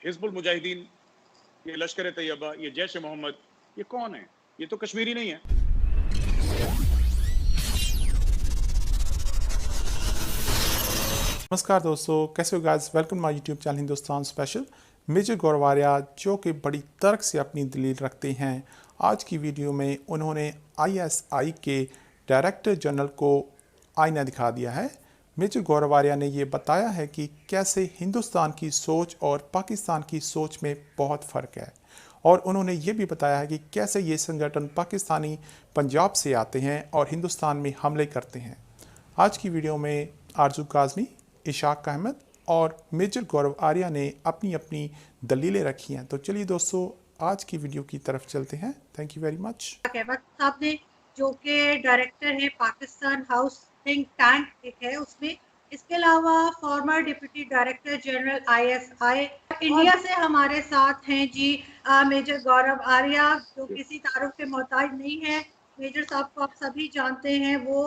हिजबुल मुजाहिदीन, ये लश्कर तैयबा, ये जैश ए मोहम्मद, ये कौन है? ये तो कश्मीरी नहीं है। नमस्कार दोस्तों, कैसे हो guys? Welcome my YouTube channel Hindustan special. Major Gaurav Arya जो कि बड़ी तर्क से अपनी दलील रखते हैं, आज की वीडियो में उन्होंने आईएसआई के डायरेक्टर जनरल को आईना दिखा दिया है। मेजर गौरव आर्या ने ये बताया है कि कैसे हिंदुस्तान की सोच और पाकिस्तान की सोच में बहुत फ़र्क है, और उन्होंने ये भी बताया है कि कैसे ये संगठन पाकिस्तानी पंजाब से आते हैं और हिंदुस्तान में हमले करते हैं। आज की वीडियो में आरजू काज़मी, इशाक अहमद और मेजर गौरव आर्या ने अपनी अपनी दलीलें रखी हैं। तो चलिए दोस्तों, आज की वीडियो की तरफ चलते हैं। Thank you very much. Ahmed sahab ने, जो कि डायरेक्टर है पाकिस्तान हाउस थिंक टैंक एक है उसमें, इसके अलावा farmer deputy director general ISI India से हमारे साथ हैं जी मेजर गौरव आर्या, जो किसी तारुफ के मोहताज नहीं है। मेजर साहब को आप सभी जानते हैं, वो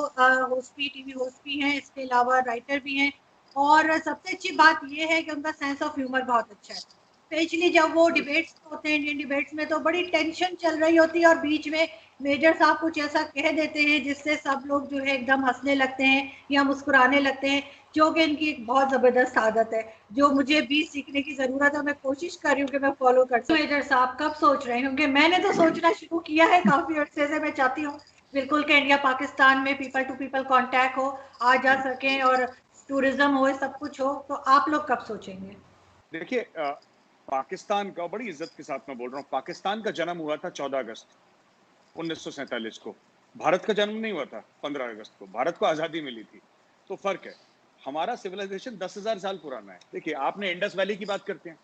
होस्ट भी, टीवी होस्ट भी हैं, इसके अलावा राइटर भी हैं, और सबसे अच्छी बात ये है कि उनका सेंस ऑफ ह्यूमर बहुत अच्छा है। स्पेशली जब वो डिबेट्स होते हैं, इंडियन डिबेट्स में, तो बड़ी टेंशन चल रही होती है और बीच में मेजर साहब कुछ ऐसा कह देते हैं जिससे सब लोग जो है एकदम हंसने लगते हैं या मुस्कुराने लगते हैं, जो कि इनकी एक बहुत ज़बरदस्त आदत है, जो मुझे भी सीखने की ज़रूरत है। मैं कोशिश कर रही हूँ कि मैं फॉलो कर सकूँ। मेजर साहब कब सोच रहे हैं? क्योंकि मैंने तो सोचना शुरू किया है काफ़ी अर्से से। मैं चाहती हूँ बिल्कुल कि इंडिया पाकिस्तान में पीपल टू पीपल कॉन्टैक्ट हो, आ जा सकें, और टूरिज्म हो, सब कुछ हो। तो आप लोग कब सोचेंगे? देखिए, पाकिस्तान का, बड़ी इज्जत के साथ मैं बोल रहा हूँ, पाकिस्तान का जन्म हुआ था 14 अगस्त 1947 को। भारत का जन्म नहीं हुआ था 15 अगस्त को। भारत को आज़ादी मिली थी, तो फर्क है। हमारा सिविलाइजेशन 10,000 साल पुराना है। देखिए, आपने इंडस वैली की बात करते हैं,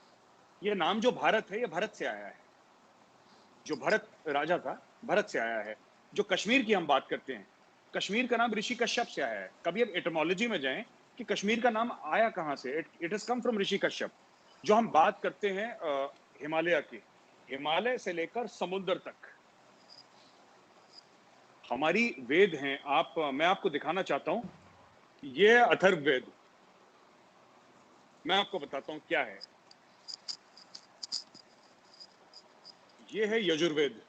ये नाम जो भारत है, ये भारत से आया है। जो भरत राजा था, भरत से आया है। जो कश्मीर की हम बात करते हैं, कश्मीर का नाम ऋषि कश्यप से आया है। कभी अब एटमोलॉजी में जाएं कि कश्मीर का नाम आया कहां से। इट हैज कम फ्रॉम ऋषि कश्यप। जो हम बात करते हैं हिमालय की, हिमालय से लेकर समुद्र तक हमारी वेद हैं। मैं आपको दिखाना चाहता हूं, ये अथर्ववेद। मैं आपको बताता हूं क्या है। ये है यजुर्वेद,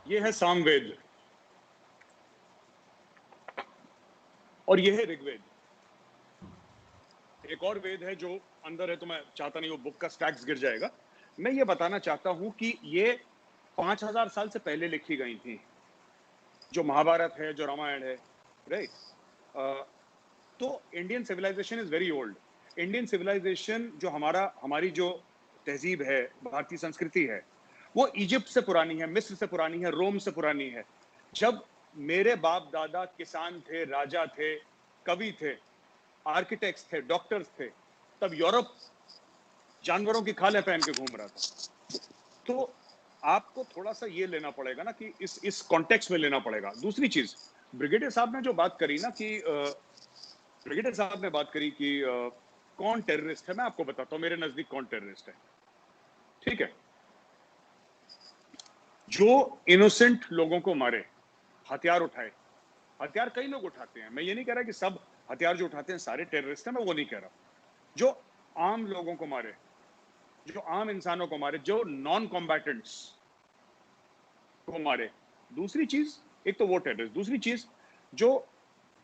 ये है सामवेद, और ये है ऋग्वेद। एक और वेद है जो अंदर है, तो मैं चाहता नहीं वो बुक का स्टैक्स गिर जाएगा। मैं ये बताना चाहता हूं कि ये 5000 साल से पहले लिखी गई थी। जो महाभारत है, जो रामायण है, राइट। तो Indian civilization is very old. Indian civilization जो हमारी जो तहजीब है, भारतीय संस्कृति है, वो इजिप्ट से पुरानी है, मिस्र से पुरानी है, रोम से पुरानी है। जब मेरे बाप दादा किसान थे, राजा थे, कवि थे, आर्किटेक्ट्स थे, डॉक्टर्स थे, तब यूरोप जानवरों की खालें पहन के घूम रहा था। तो आपको थोड़ा सा ये लेना पड़ेगा ना, कि इस कॉन्टेक्स्ट में लेना पड़ेगा। दूसरी चीज, ब्रिगेडियर साहब ने जो बात करी ना, कि ब्रिगेडियर साहब ने बात करी कि कौन टेररिस्ट है। मैं आपको बताता हूं मेरे नजदीक कौन टेररिस्ट है। ठीक है, जो इनोसेंट लोगों को मारे, हथियार उठाए। हथियार कई लोग उठाते हैं, मैं ये नहीं कह रहा कि सब हथियार जो उठाते हैं सारे टेररिस्ट हैं, मैं वो नहीं कह रहा। जो आम लोगों को मारे, जो आम इंसानों को मारे, जो नॉन कॉम्बैटेंट्स को मारे। दूसरी चीज, एक तो वो टेररिस्ट। दूसरी चीज, जो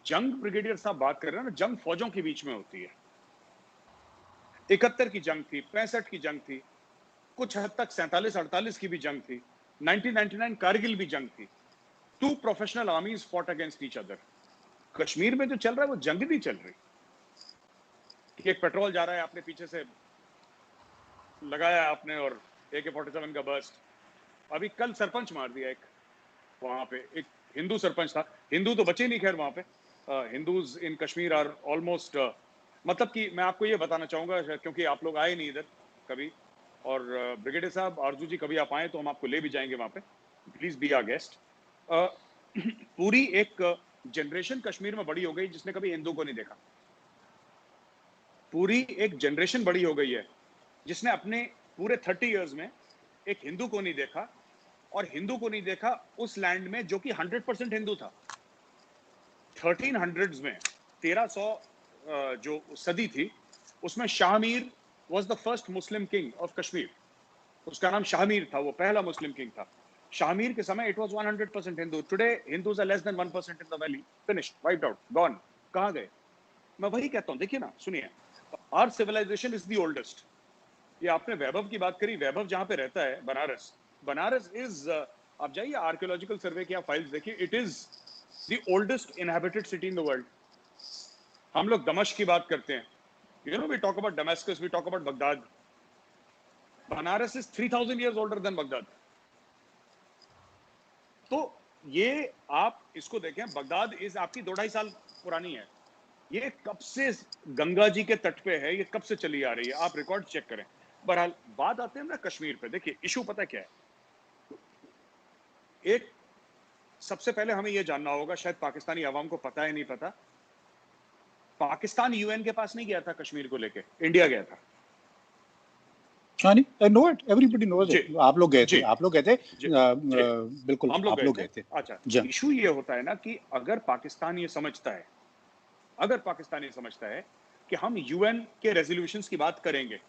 जंग ब्रिगेडियर साहब बात कर रहे हैं ना, जंग फौजों के बीच में होती है। 71 की जंग थी, 65 की जंग थी, कुछ हद तक 47-48 की भी जंग थी, 1999 कारगिल भी जंग थी। Two professional armies fought against each other. Kashmir में जो चल रहा है वो जंग नहीं चल रही कि एक पेट्रोल जा रहा है, आपने पीछे से लगाया आपने, और AK-47 का बर्स्ट। अभी कल सरपंच मार दिया एक, वहां पे एक हिंदू सरपंच था। हिंदू तो बचे नहीं, खैर वहां पे Hindus in Kashmir are almost, मतलब कि मैं आपको ये बताना चाहूंगा, क्योंकि आप लोग आए नहीं इधर कभी, और ब्रिगेडियर साहब, आरजू जी, कभी आप आए तो हम आपको ले भी जाएंगे वहां पे। Please be our guest. पूरी एक जनरेशन कश्मीर में बड़ी हो गई जिसने कभी हिंदू को नहीं देखा। पूरी एक जनरेशन बड़ी हो गई है जिसने अपने पूरे 30 इयर्स में एक हिंदू को नहीं देखा, और हिंदू को नहीं देखा उस लैंड में जो कि 100% हिंदू था। 1300s में 1300 जो सदी थी उसमें Shahmir was the first Muslim king of Kashmir. उसका नाम शाहमीर था, वो पहला मुस्लिम किंग था। शाहमीर के समय it was 100% Hindu. Today Hindus are less than 1% in the valley, finished, wiped out, gone. कहां गए? मैं वही कहता हूं, देखिए ना, सुनिए, our civilization is the oldest. ये आपने वैभव की बात करी, वैभव जहां पे रहता है बनारस, बनारस इज, आप जाइए आर्कियोलॉजिकल सर्वे की आप फाइल्स देखिए, it is the oldest inhabited city in the world. हम लोग दमश्क की बात करते हैं, you know, we talk about Damascus, we talk about Baghdad. Banaras is 3000 years older than Baghdad. तो ये आप इसको देखें, बगदाद इज आपकी 2-2.5 साल पुरानी है। ये कब से गंगा जी के तट पे है, ये कब से चली आ रही है, आप रिकॉर्ड चेक करें। बहरहाल बात आते हैं ना कश्मीर पे। देखिए इशू पता क्या है, एक सबसे पहले हमें यह जानना होगा, शायद पाकिस्तानी अवाम को पता है नहीं पता, पाकिस्तान यूएन के पास नहीं गया था कश्मीर को लेके, इंडिया गया था। हाँ नहीं, I know it, everybody knows it. आप लोग गए थे, आप लोग गए थे, बिल्कुल हम लोग आप लोग गए थे। अच्छा, इशू ये होता है ना कि अगर पाकिस्तान ये समझता है, अगर पाकिस्तान ये समझता है कि हम यूएन के रेजोल्यूशंस की बात करेंगे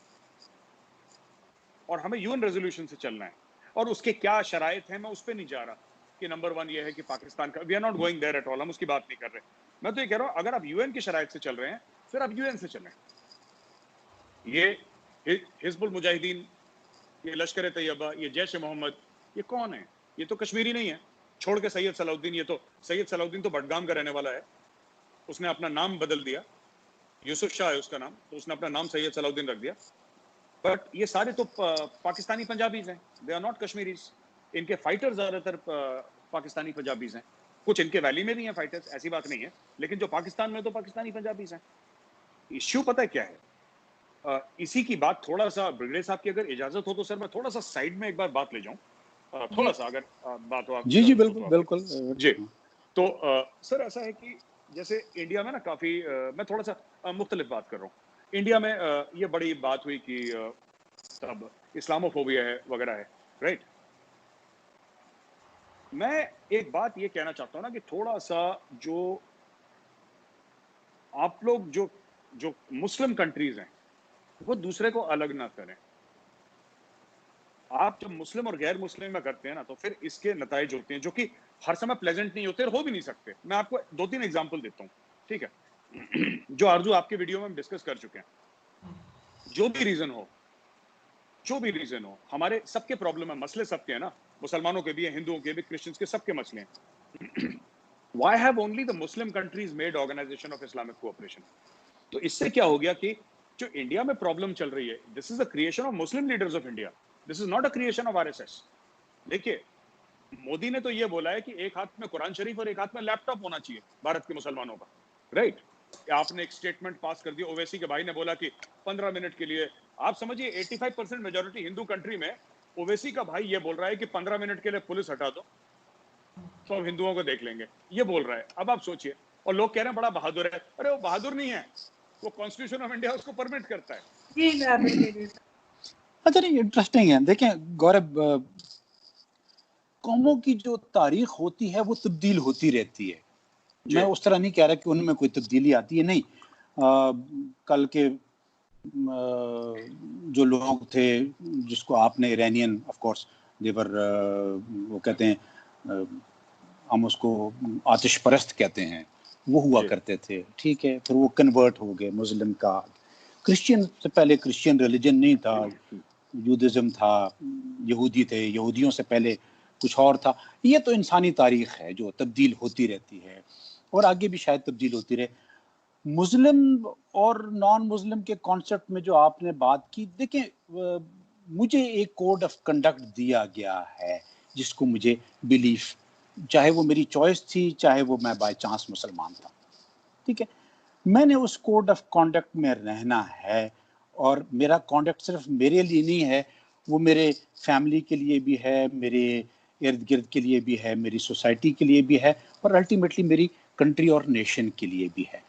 और हमें यूएन रेजोल्यूशन से चलना है, और उसके क्या शराइत हैं, मैं उस पर नहीं जा रहा कि नंबर 1 ये है कि पाकिस्तान का, we are not going there at all, हम उसकी बात नहीं कर रहे। मैं तो ये कह रहा हूं, अगर आप यूएन की शराइत से चल रहे हैं, फिर आप यूएन से चलें। ये हिजबुल मुजाहिदीन, ये लश्कर तैयबा, ये जैश मोहम्मद, ये कौन है? ये तो कश्मीरी नहीं है। छोड़ के सैयद सलाउद्दीन, ये तो सैयद सलाउद्दीन तो बडगाम का रहने वाला है, उसने अपना नाम बदल दिया, यूसुफ शाह है उसका नाम, तो उसने अपना नाम सैयद सलाउद्दीन रख दिया। बट ये सारे तो पाकिस्तानी पंजाबीज हैं, दे आर नॉट कश्मीरीज। इनके फाइटर्स ज्यादातर पाकिस्तानी पंजाबीज हैं, कुछ इनके वैली में भी हैं फाइटर्स, ऐसी बात नहीं है, लेकिन जो पाकिस्तान में तो पाकिस्तानी पंजाबीज हैं। इश्यू पता है क्या है? इसी की बात थोड़ा सा, ब्रिगेडियर साहब की अगर इजाजत हो तो सर मैं थोड़ा सा साइड में एक बार बात ले जाऊं, थोड़ा सा अगर बात हो आप। जी बिल्कुल बिल्कुल जी। तो सर ऐसा है कि जैसे इंडिया में ना काफी, मैं थोड़ा सा मुख्तलिफ बात कर रहा हूँ। इंडिया में ये बड़ी बात हुई कि तब इस्लामोफोबिया है वगैरह है, राइट। मैं एक बात ये कहना चाहता हूँ ना कि थोड़ा सा जो आप लोग जो मुस्लिम कंट्रीज हैं वो दूसरे को अलग ना करें। आप जब मुस्लिम और गैर मुस्लिम में करते हैं ना, तो फिर इसके नताइज होते हैं जो कि हर समय प्लेजेंट नहीं होते और हो भी नहीं सकते। मैं आपको 2-3 एग्जांपल देता हूँ, ठीक है, जो आरजू आपके वीडियो में हम डिस्कस कर चुके हैं। जो भी रीजन हो, हमारे सबके प्रॉब्लम है, मसले सबके हैं ना, मुसलमानों के भी हैं, हिंदुओं के भी, क्रिश्चियंस के, सबके मसले हैं। Why have only the Muslim countries made Organization of Islamic Cooperation? तो इससे क्या हो गया कि जो इंडिया में प्रॉब्लम चल रही है, this is a creation of Muslim leaders of India, this is not a creation of RSS. देखिए मोदी ने तो ये बोला है कि एक हाथ में कुरान शरीफ और एक हाथ में लैपटॉप होना चाहिए भारत के मुसलमानों का, राइट। आपने एक स्टेटमेंट पास कर दिया, ओवैसी के भाई ने बोला कि 15 मिनट के लिए, आप समझिए 85% मेजोरिटी हिंदू कंट्री में ओवैसी का भाई ये बोल रहा है कि 15 मिनट के लिए पुलिस हटा दो तो हम हिंदुओं को देख लेंगे, ये बोल रहा है। अब आप सोचिए, और लोग कह रहे हैं बड़ा बहादुर है। अरे वो बहादुर नहीं है, वो कॉन्स्टिट्यूशन ऑफ इंडिया उसको परमिट करता है। अच्छा नहीं, इंटरेस्टिंग है। देखें गौरव, कौमों की जो तारीख होती है वो तब्दील होती रहती है। मैं उस तरह नहीं कह रहा कि उनमें कोई तब्दीली आती है, नहीं। कल के जो लोग थे जिसको आपने इरानियन, ऑफ कोर्स देवर, वो कहते हैं, हम उसको आतिश परस्त कहते हैं, वो हुआ करते थे, ठीक है। फिर वो कन्वर्ट हो गए मुस्लिम का। क्रिश्चियन से पहले क्रिश्चियन रिलीजन नहीं था, यूदिज्म था, यहूदी थे, यहूदियों से पहले कुछ और था। ये तो इंसानी तारीख है जो तब्दील होती रहती है और आगे भी शायद तब्दील होती रहे। मुस्लिम और नॉन मुस्लिम के कॉन्सेप्ट में जो आपने बात की, देखें मुझे एक कोड ऑफ कंडक्ट दिया गया है जिसको मुझे बिलीफ, चाहे वो मेरी चॉइस थी, चाहे वो मैं बाय चांस मुसलमान था, ठीक है, मैंने उस कोड ऑफ कॉन्डक्ट में रहना है। और मेरा कॉन्डक्ट सिर्फ मेरे लिए नहीं है, वो मेरे फैमिली के लिए भी है, मेरे इर्द गिर्द के लिए भी है, मेरी सोसाइटी के लिए भी है, और अल्टीमेटली मेरी कंट्री और नेशन के लिए भी है।